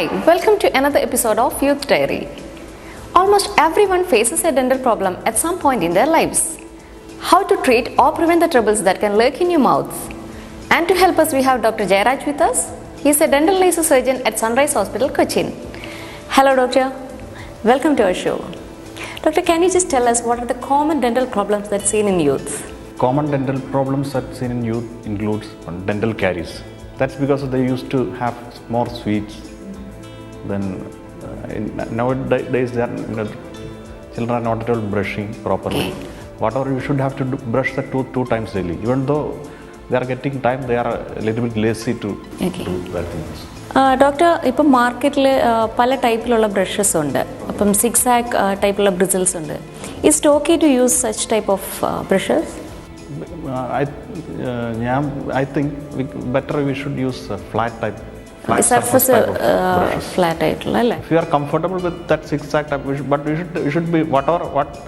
Hi, welcome to another episode of Youth Diary. Almost everyone faces a dental problem at some point in their lives. How to treat or prevent the troubles that can lurk in your mouth? And to help us, we have Dr.Jayaraj with us. He is a dental laser surgeon at Sunrise Hospital, Cochin. Hello, Doctor. Welcome to our show. Doctor, can you just tell us what are the common dental problems that's seen in youth? Common dental problems that's seen in youth includes dental caries. That's because they used to have more sweets. Then nowadays children are not at all brushing properly. Whatever you should have to brush the tooth 2 times daily. Even though they are getting time, they are a little bit lazy to do that things. Doctor, ഇപ്പോൾ മാർക്കറ്റിൽ പല ടൈപ്പിലുള്ള brushes ഉണ്ട്. അപ്പം zigzag ടൈപ്പുള്ള bristles ഉണ്ട്. Is it okay to use such type of brushes? I think better we should use flat surface flat ആയിട്ടുള്ള അല്ലേ? If you are comfortable with that zigzag type, but you should be what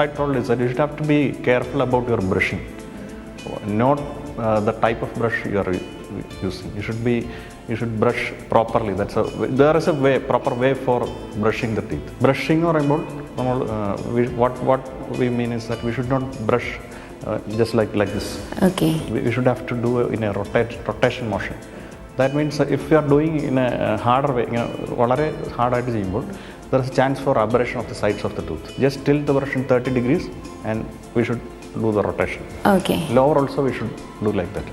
I told is that you should have to be careful about your brushing, not the type of brush you are using. You should brush properly. There is a proper way for brushing the teeth. Brushing or what we mean is that we should not brush just like this. Okay. We should have to do in a rotation motion. That means if you are doing in a harder way, വളരെ ഹാർഡായിട്ട് ചെയ്യുമ്പോൾ there is a chance for aberration of the sides of the tooth. Just tilt the brush in 30 degrees and we should do the rotation. Okay. Lower also we should do like that.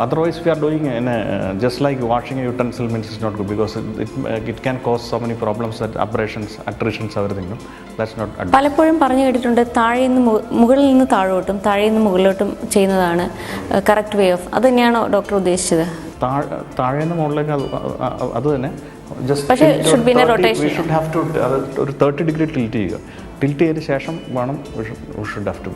Otherwise, if you are doing just like washing a utensil means it's not good because it can cause so many problems, that abrasions, attritions, everything. No? That's not advised. പലപ്പോഴും പറഞ്ഞു കേട്ടിട്ടുണ്ട് മുകളിൽ നിന്ന് താഴോട്ടും താഴെ നിന്ന് മുകളിലോട്ടും ചെയ്യുന്നതാണ് correct way of. അത് തന്നെയാണോ ഡോക്ടർ ഉദ്ദേശിച്ചത്? താഴെ നിന്ന് മുകളിലേക്ക് അത് തന്നെ പക്ഷേ should be in a rotation. We should have to ഒരു 30 ഡിഗ്രി ടിൽറ്റ് ചെയ്യുക. ടിൽറ്റ് ചെയ്തതിന് ശേഷം വേണം we should have to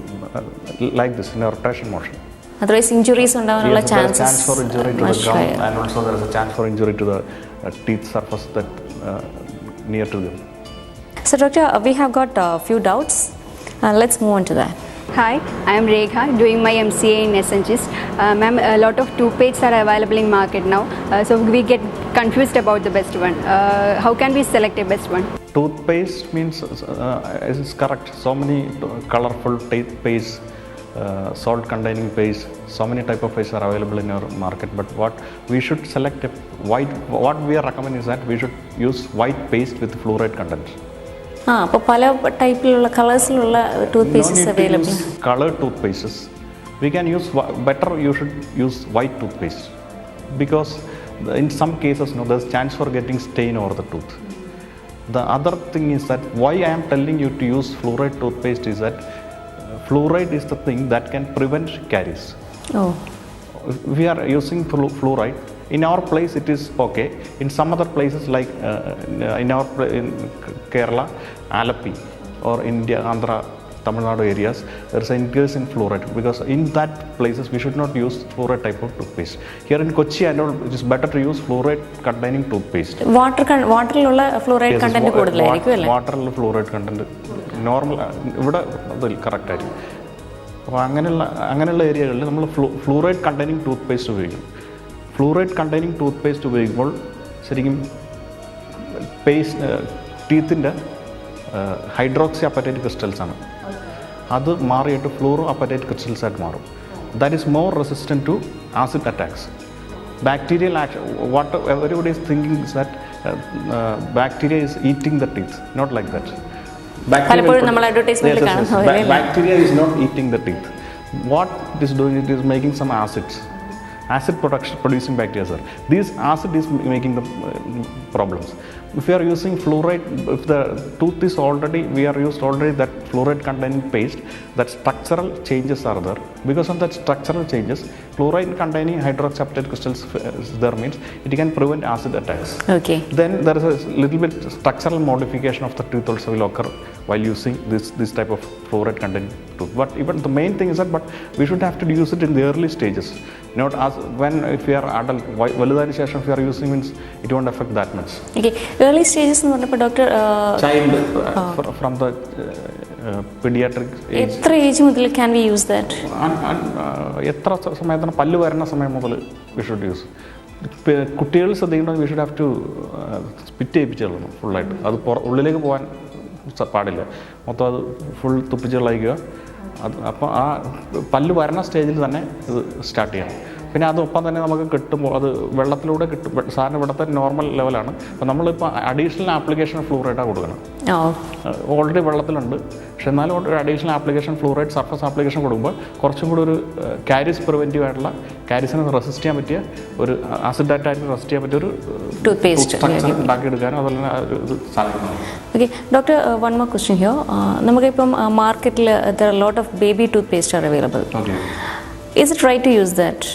like this in a rotation motion. Otherwise injuries ഉണ്ടാവാനുള്ള chances. There is a chance for injury to the gum and also there is a chance for injury to the teeth surface that near to them. So doctor, we have got a few doubts. Let's move on to that. Hi, I am Rekha, doing my MCA in SNGs. Ma'am, a lot of toothpastes are available in market now, so we get confused about the best one. How can we select a best one? Toothpaste means is correct. So many colorful toothpaste, salt-containing paste. So many type of paste are available in our market. But what we should select a white. What we are recommending is that we should use white paste with fluoride content. അപ്പോൾ പല ടൈപ്പിലുള്ള കളേഴ്സിലുള്ള toothpastes available. Colored toothpastes. We can use better. You should use white toothpaste because in some cases, there's chance for getting stain over the tooth. The other thing is that why I am telling you to use fluoride toothpaste is that fluoride is the thing that can prevent caries. Oh. If we are using fluoride. In our place, it is okay. In some other places, like in Kerala, Alapi, or India, Andhra, Tamil Nadu areas, there is an increase in fluoride because in that places we should not use fluoride type of toothpaste. Here in Kochi, I know it is better to use fluoride containing toothpaste. വാട്ടറിലുള്ള fluoride content കൂടുതലായിരിക്കും അല്ലേ? വാട്ടറിലുള്ള fluoride content normal ഇവിടെ correct ആയിരിക്കും. അപ്പോൾ അങ്ങനെയുള്ള ഏരിയകളിൽ നമ്മൾ ഫ്ലൂറൈഡ് കണ്ടൈനിങ് ടൂത്ത്പേസ്റ്റ് ഉപയോഗിക്കും. ഫ്ലൂറൈഡ് കണ്ടെയ്നിങ് ടൂത്ത്പേസ്റ്റ് ഉപയോഗിക്കുമ്പോൾ ശരിക്കും ടീത്തിൻ്റെ ഹൈഡ്രോക്സി അപ്പറ്റൈറ്റ് ക്രിസ്റ്റൽസ് ആണ്. അത് മാറിയിട്ട് ഫ്ലൂറോ അപ്പറ്റൈറ്റ് ക്രിസ്റ്റൽസ് ആയിട്ട് മാറും. That is more resistant to acid attacks. Bacterial action what everybody is thinking is that bacteria is eating the teeth. Not like that. Bacteria is not eating the teeth. What it is doing, it is making some acids. Acid producing bacteria, sir. This acid is making the problems. If you are using fluoride, if the tooth is already, we are used already that fluoride containing paste, that structural changes are there. Because of that structural changes, fluoride containing hydroxyapatite crystals there means it can prevent acid attacks. Okay. Then there is a little bit structural modification of the tooth also will occur while using this type of fluoride containing tooth. But even the main thing is that, but we should have to use it in the early stages. Not as when if you are adult, validation ശേഷം if you are using means it won't affect that much. Okay. Early stages എന്ന് പറഞ്ഞപ്പോൾ doctor child from the pediatric age. എത്ര age മുതൽ can we use that? എത്ര സമയത്താണ് പല്ല് വരുന്ന സമയം മുതൽ we should use. കുട്ടികൾ ശ്രദ്ധിക്കേണ്ടത് we should have to spit ചെയ്യിപ്പിച്ചുള്ളൂ ഫുള്ളായിട്ട്. അത് ഉള്ളിലേക്ക് പോകാൻ പാടില്ല. മൊത്തം അത് ഫുൾ തുപ്പിച്ച് കളയിക്കുക. അപ്പോൾ ആ പല്ല് വരണ സ്റ്റേജിൽ തന്നെ ഇത് സ്റ്റാർട്ട് ചെയ്യണം. പിന്നെ അതൊപ്പം തന്നെ നമുക്ക് കിട്ടുമ്പോൾ അത് വെള്ളത്തിലൂടെ കിട്ടും. സാധാരണ ഇവിടുത്തെ നോർമൽ ലെവലാണ്. അപ്പോൾ നമ്മളിപ്പോൾ അഡീഷണൽ ആപ്ലിക്കേഷൻ ഫ്ലൂറൈഡാണ് കൊടുക്കണം. ഓൾറെഡി വെള്ളത്തിലുണ്ട്, പക്ഷെ എന്നാലും ഒരു additional application fluoride surface application കൊടുക്കുമ്പോൾ കുറച്ചും കൂടി ഒരു കാരീസ് പ്രിവെൻറ്റീവ് ആയിട്ടുള്ള കാരീസിനെ റെസിസ്റ്റ് ചെയ്യാൻ പറ്റിയ ഒരു ആസിഡായിട്ട് റെസിസ്റ്റ് ചെയ്യാൻ പറ്റിയ ഒരു ടൂത്ത്പേസ്റ്റ് ഉണ്ടാക്കിയെടുക്കാനും അതുപോലെ ഇത് സാധിക്കുന്നു. Okay doctor, one more question here. നമുക്കിപ്പം മാർക്കറ്റിൽ there are lot of baby toothpaste are available. Is it right to use that?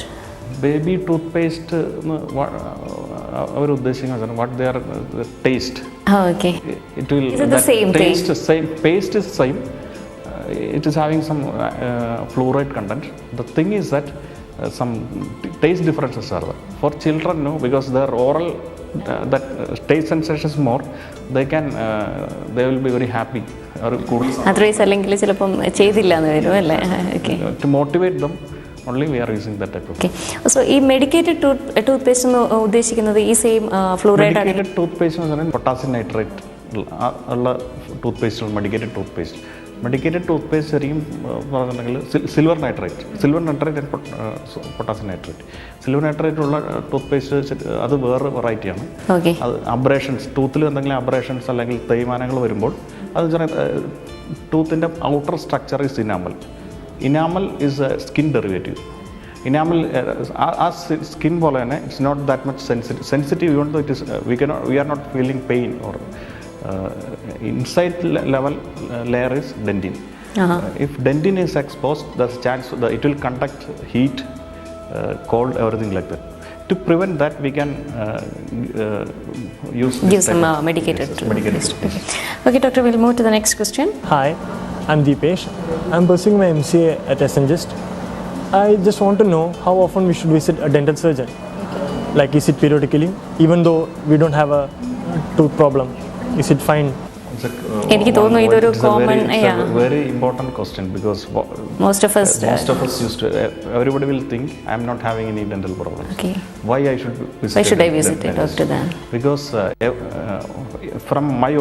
Baby toothpaste അവർ ഉദ്ദേശിക്കുന്നത് what they are taste. Okay. It will the same taste same paste is same. It is having some fluoride content. The thing is that some taste differences are there. For children, no, because their oral that taste sensation is more. They will be very happy. Otherwise, അല്ലെങ്കിൽ ചിലപ്പം ചെയ്തില്ല എന്ന് വരും അല്ലേ? Okay. To motivate them. Only we are using that type of. Okay. So, ഈ medicated toothpaste എന്ന് ഉദ്ദേശിക്കുന്നത് ഈ സെയിം ഫ്ലൂറൈഡ് ആണ്. Medicated toothpaste എന്ന് പറഞ്ഞാൽ പൊട്ടാസ്യം നൈട്രേറ്റ് ഉള്ള toothpaste, medicated toothpaste. Medicated toothpaste ശരിക്കും പറഞ്ഞിട്ടുണ്ടെങ്കിൽ silver nitrate and potassium nitrate. Silver nitrate ഉള്ള ടൂത്ത്പേസ്റ്റ് അത് വേറെ വെറൈറ്റിയാണ്. അത് അബ്രേഷൻസ്, ടൂത്തിൽ എന്തെങ്കിലും അബ്രേഷൻസ് അല്ലെങ്കിൽ തേയ്മാനങ്ങൾ വരുമ്പോൾ അത് ടൂത്തിൻ്റെ outer structure is enamel. Enamel is a skin derivative. Enamel, as skin പോലെ തന്നെ it's not that much sensitive even though it is we are not feeling pain or inside level layer is dentin. If dentin is exposed, there's a chance that it will conduct heat, cold, everything like that. To prevent that, we can give some medicated. Okay, doctor, we'll move to the next question. Hi, I'm Deepesh. I'm pursuing my MCA at Essengist. I just want to know how often we should visit a dental surgeon. Like, is it periodically? Even though we don't have a tooth problem, is it fine? എനിക്ക് തോന്നുന്നു ഇതൊരു common very important question because most of us used to everybody will think I'm not having any dental problems. Okay. Why should I visit a doctor then? Because from my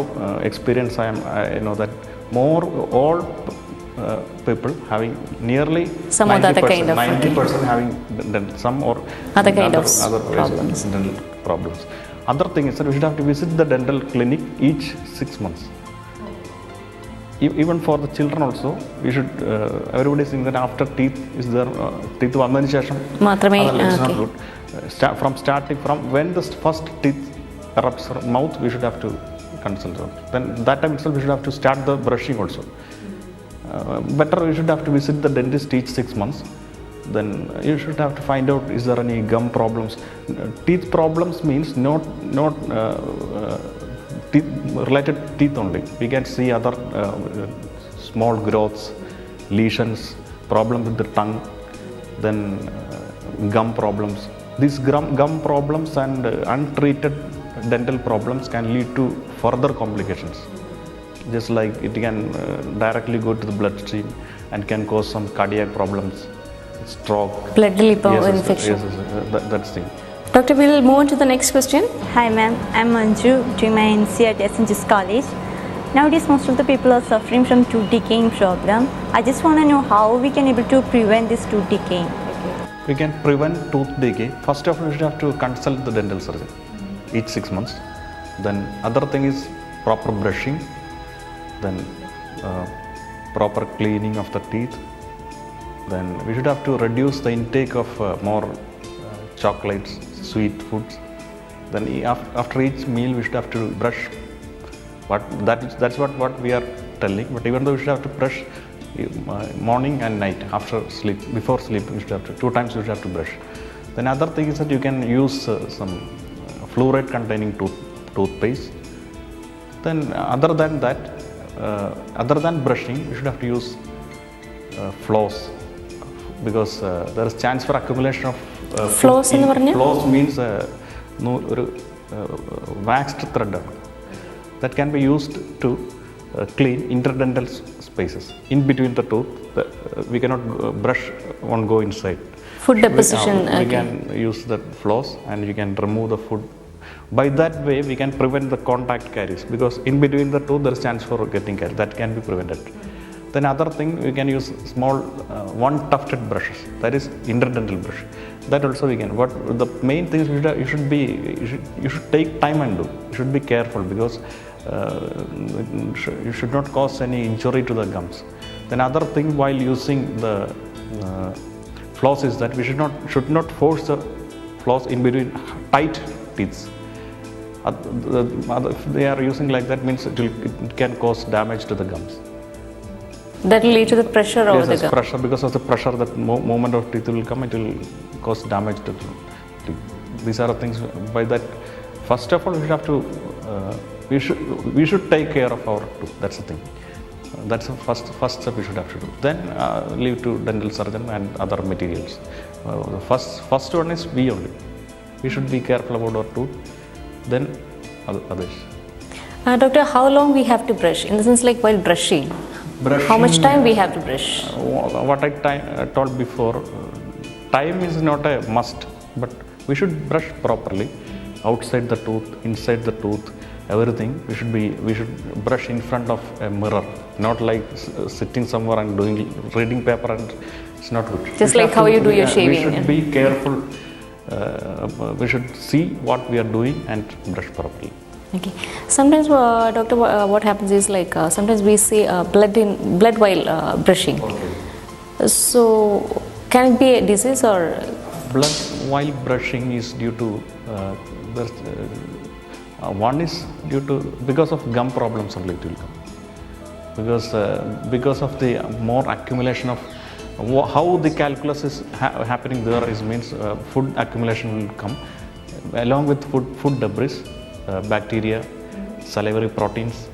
experience I know that all people having nearly some 90%, other kind of 90% having some or other kind of problems. Dental problems. Other thing is that we should have to visit the dental clinic each 6 months. Even for the children also, we should. Everybody is saying that after teeth is there, teeth vandana shesham. Matrame. Not good. Starting from when the first teeth erupts from mouth, we should have to consult them. Then that time itself, we should have to start the brushing also. Better we should have to visit the dentist each 6 months. Then you should have to find out is there any gum problems. Teeth problems means not teeth related teeth only. We can see other small growths, lesions, problem with the tongue, then gum problems. These gum problems and untreated dental problems can lead to further complications. Just like it can directly go to the bloodstream and can cause some cardiac problems, stroke, blood infection. Yes, that's the thing. Doctor, we'll move on to the next question. Hi ma'am, I'm Manju doing my MCA at Essengist College. Nowadays most of the people are suffering from tooth decaying problem. I just want to know how we can able to prevent this tooth decaying. We can prevent tooth decay. First of all, we should have to consult the dental surgeon each 6 months. Then other thing is proper brushing, then proper cleaning of the teeth. Then we should have to reduce the intake of more chocolates, sweet foods. Then after each meal we should have to brush. But that's what we are telling. But even though we should have to brush morning and night after sleep, before sleep we should have to 2 times we should have to brush. Then other thing is that you can use some fluoride containing toothpaste. Then other than that, other than brushing, you should have to use floss because there is chance for accumulation of floss എന്ന് പറഞ്ഞാൽ floss means ഒരു waxed thread that can be used to clean interdental spaces in between the tooth. We cannot brush one go inside. Food deposition. We Okay. can use the floss and you can remove the food. By that way, we can prevent the contact caries, because in between the tooth there is chance for getting caries. That can be prevented. Then other thing, we can use small one tufted brushes. That is interdental brush. That also we can. But the main thing is you should take time and do. You should be careful, because you should not cause any injury to the gums. Then other thing while using the floss is that we should not force the floss in between tight teeth. If they are using like that, means it can cause damage to the gums. That will lead to the pressure over the Yes, gum. pressure, because of the pressure, that movement of teeth will come, it will cause damage to the teeth. These are the things. By that, first of all, we should take care of our tooth. That's the thing. That's the first step we should have to do. Then leave to dental surgeon and other materials. The first one is we only. We should be careful about our tooth. Then others. Doctor, how long we have to brush? In the sense, like while brushing, how much time we have to brush? What I told before, time is not a must, but we should brush properly. Outside the tooth, inside the tooth, everything. We should brush in front of a mirror, not like sitting somewhere and reading paper, and it's not good. Just like how you do your shaving. We should be careful. We should see what we are doing and brush properly. Okay. Sometimes, doctor, what happens is like sometimes we see blood while brushing. Okay. So, can it be a disease or? Blood while brushing is due to one is due to because of gum problems only it will come. Because of the more accumulation of how the calculus is happening there is means food accumulation will come along with food debris, bacteria, salivary proteins,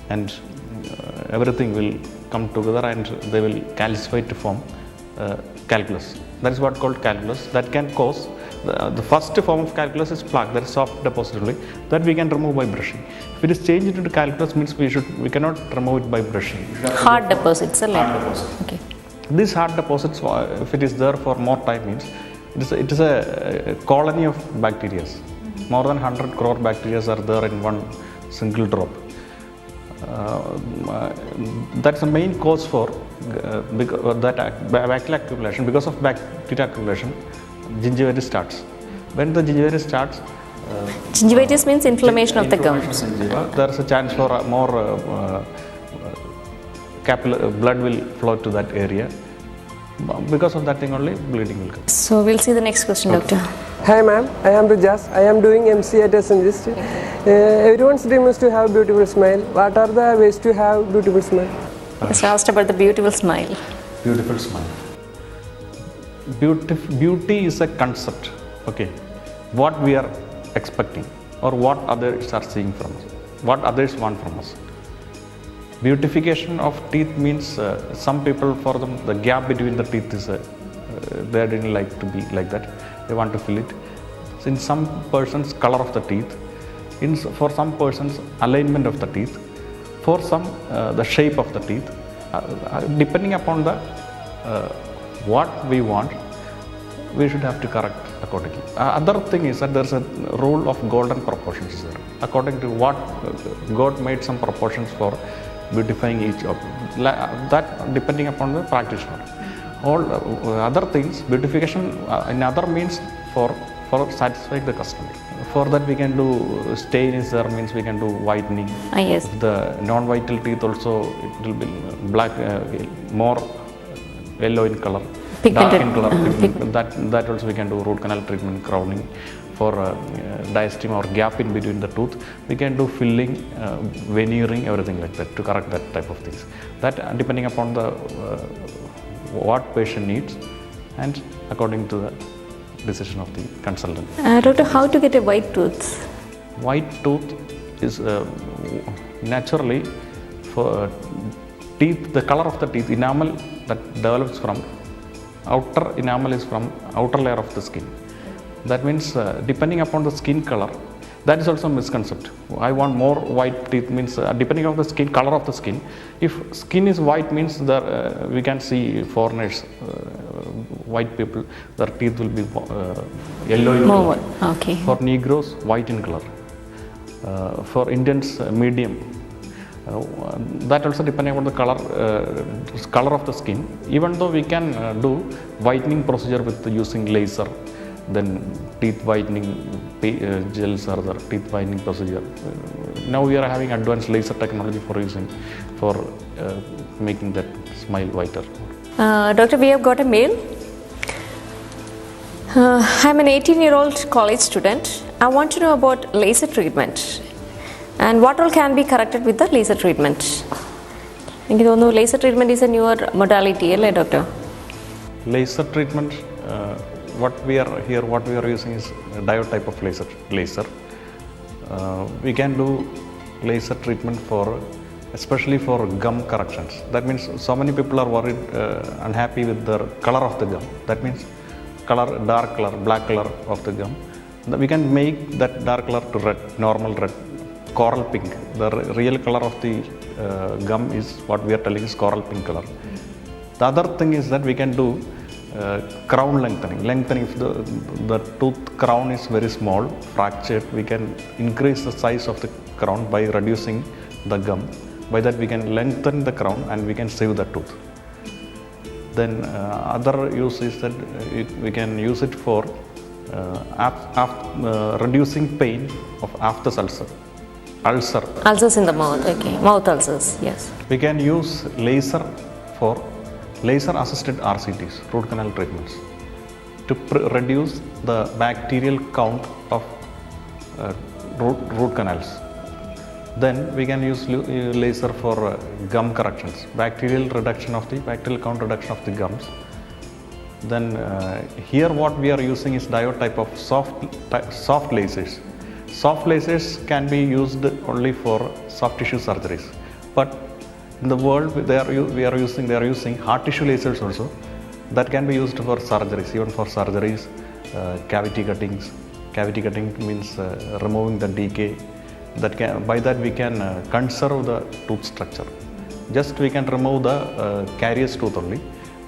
and everything will come together and they will calcify to form calculus. That is what called calculus. That can cause the first form of calculus is plaque, that is soft deposit only, that we can remove by brushing. If it is changed into calculus, means we cannot remove it by brushing. Hard deposits, Hard deposit. Okay. These hard deposits, if it is there for more time, means it is a colony of bacteria. More than 100 crore bacteria are there in one single drop. That's the main cause for that bacterial accumulation. Because of bacterial accumulation, gingivitis starts. When the gingivitis starts, gingivitis means inflammation of the gums. There is a chance for more blood will flow to that area. Because of that thing only, bleeding will come. So we'll see the next question, doctor. Hi ma'am, I am Rijas. I am doing MC at Essengist. Everyone's dream is to have a beautiful smile. What are the ways to have beautiful smile? Just asked about the beautiful smile. Beautiful smile. Beauty is a concept. Okay, what we are expecting or what others are seeing from us, what others want from us. Beautification of teeth means some people, for them the gap between the teeth is they didn't like to be like that. They want to fill it. So in some persons, color of the teeth. For some persons, alignment of the teeth. For some, the shape of the teeth. Depending upon the what we want, we should have to correct accordingly. Other thing is that there's a rule of golden proportions there. According to what God made some proportions for beautifying each object. That depending upon the practitioner. All other things, beautification in other means for satisfying the customer. For that we can do stain is there, means we can do whitening. Yes. The non-vital teeth also, it will be black, more yellow in color, dark in color. That also we can do root canal treatment, crowning. For diastema or gap in between the tooth, we can do filling, veneering, everything like that to correct that type of things. That depending upon the what patient needs and according to the decision of the consultant. Doctor, how to get a white tooth? White tooth is naturally for teeth, the color of the teeth, enamel that develops from outer enamel is from outer layer of the skin. That means depending upon the skin color, that is also a misconception. I want more white teeth means depending on the skin color of the skin. If skin is white means we can see foreigners white people, their teeth will be yellow in More. color. Okay. For Negroes, white in color. For Indians, medium. That also depending on the color of the skin. Even though we can do whitening procedure with using laser, then teeth whitening gels or the teeth whitening procedure. Now we are having advanced laser technology for using for making that smile whiter. Doctor, we have got a mail. I'm an 18-year-old college student. I want to know about laser treatment and what all can be corrected with the laser treatment. എനിക്ക് തോന്നുന്നു laser treatment is a newer modality, അല്ലേ doctor? Laser treatment, what we are using is a diode type of laser. We can do laser treatment for, especially for gum corrections. That means so many people are worried, unhappy with the color of the gum. That means dark color, black color of the gum. We can make that dark color to red, normal red, coral pink. The real color of the gum is what we are telling is coral pink color. The other thing is that we can do crown lengthening. If the tooth crown is very small, fractured, we can increase the size of the crown by reducing the gum. By that we can lengthen the crown and we can save the tooth. Then other use is that we can use it for reducing pain of after ulcer. Ulcers in the mouth, okay. Mouth ulcers, yes. We can use laser for laser assisted RCTs, root canal treatments, to reduce the bacterial count of root canals. Then we can use laser for gum corrections, bacterial count reduction of the gums. Then here what we are using is diode type of soft lasers. Soft lasers can be used only for soft tissue surgeries, but in the world they are using hard tissue lasers also that can be used for surgeries, even for surgeries, cavity cuttings. Cavity cutting means removing the decay. By that we can conserve the tooth structure. Just we can remove the carious tooth only.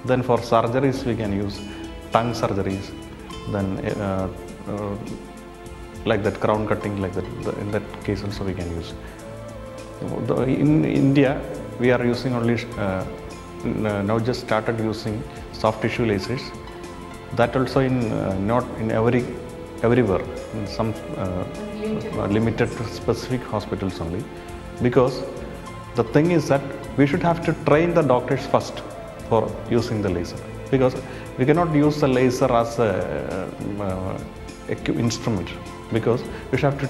Then for surgeries we can use tongue surgeries. Then like that crown cutting, like that. In that case also we can use. In India we are using only now just started using soft tissue lasers. That also in not in everywhere, in some limited to specific hospitals only, because the thing is that we should have to train the doctors first for using the laser, because we cannot use the laser as a instrument, because we should have to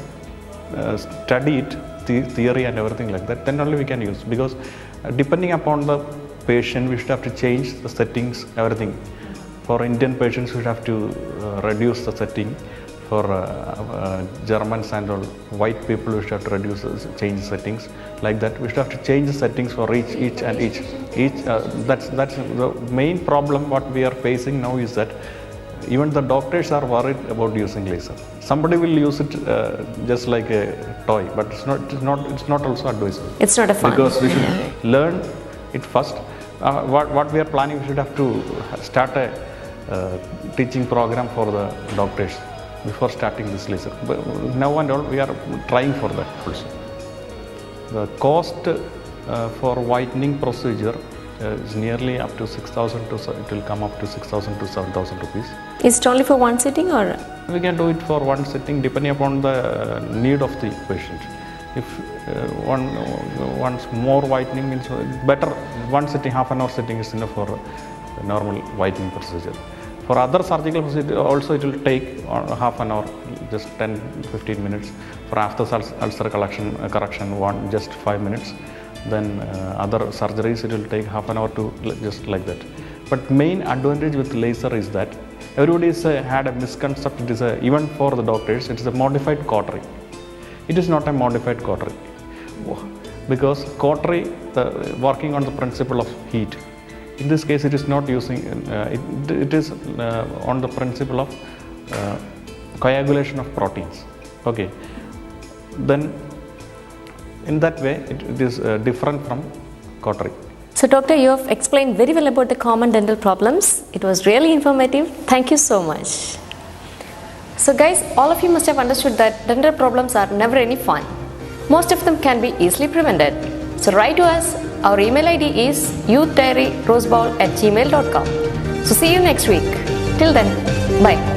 study it, the theory and everything like that, then only we can use, because depending upon the patient we should have to change the settings, everything. For Indian patients we should have to reduce the setting. For Germans and all white people we should have to change the settings, like that. We should have to change the settings for each. That's the main problem what we are facing now, is that even the doctors are worried about using laser. Somebody will use it just like a toy, but it's not also advisable. It's not a fun. Because we should learn it first. What we are planning, we should have to start a teaching program for the doctors before starting this laser. But now and all we are trying for that also. The cost for whitening procedure is nearly up to 6,000 to, it will come up to 6,000 to 7,000 rupees. Is it only for one sitting or? We can do it for one sitting depending upon the need of the patient. If once more whitening means better, one sitting, half an hour sitting is enough for normal whitening procedure. For other surgical procedure also it will take half an hour, just 10-15 minutes. For after ulcer correction just 5 minutes. Then other surgeries it will take half an hour to just like that. But main advantage with laser is that everybody had a misconception. It is even for the doctors, it is a modified cautery. It is not a modified cautery, because cautery working on the principle of heat. In this case, it is not using. It is on the principle of coagulation of proteins. Okay. Then, in that way, it is different from cautery. So doctor, you have explained very well about the common dental problems. It was really informative. Thank you so much. So guys, all of you must have understood that dental problems are never any fun. Most of them can be easily prevented. So write to us. Our email ID is youthdiaryroseball@gmail.com. So see you next week. Till then, bye.